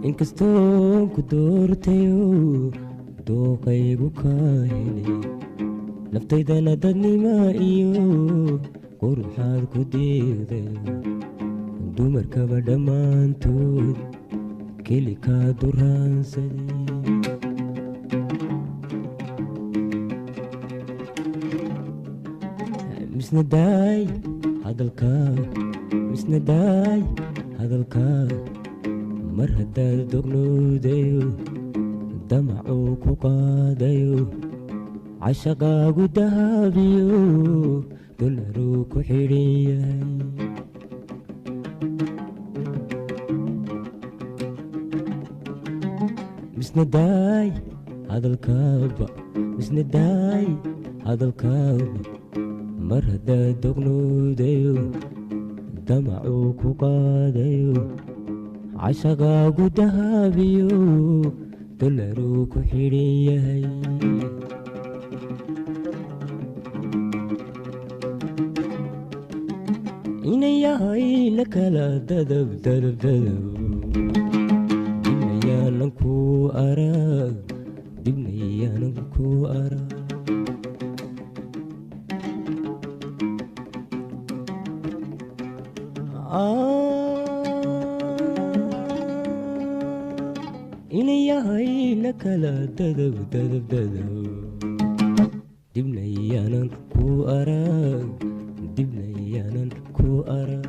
inkastoon ku doortayo dooqaygu kaa helay naftaydana dadnima iyo quruxaad ku deeqday dumarkaba dhammaantood keli kaa duraansaday misnadaay hadalkaa mar haddaad dognowdayo damacuu ku qaadayo cashaqaagu dahabiyo dolaruu ku xidhan yahay misnadaay hadalkaaba mar haddaad dognowdayo damacuu ku qaadayo cashaqaagu dahabiyo dolaruu ku xidhan yahay inan yahay la kala dadab dibnayaanan ku arag inan yahay la kala dadab dibnayaanan ku arag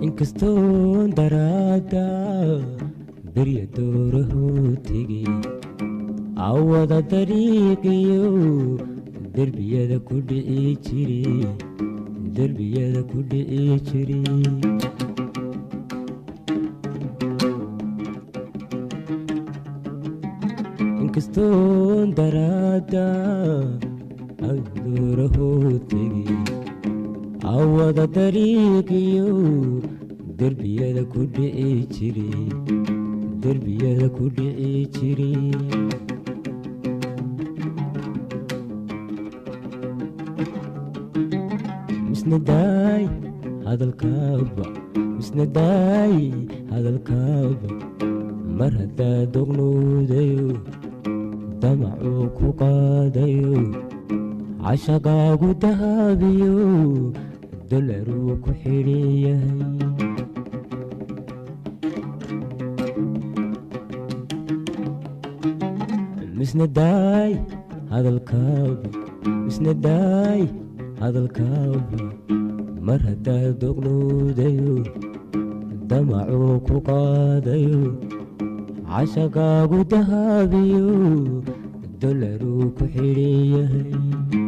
inkastoon daraada berya doorahoo tegay awada dariiqiyo derbiyada ku dhici jiray inkastoon daraada doorahoo tegay awada dariiqiyo derbiyada ku dhici jiray misnadaay hadalkaaba mar haddaad dognowdayo damacuu ku qaadayo cashaqaagu dahabiyo dolaruu ku xidhan yahay misnadaay hadalkaaba mar haddaad dognowdayo damacuu ku qaadayo cashaqaagu dahabiyo dolaruu ku xidhan yahay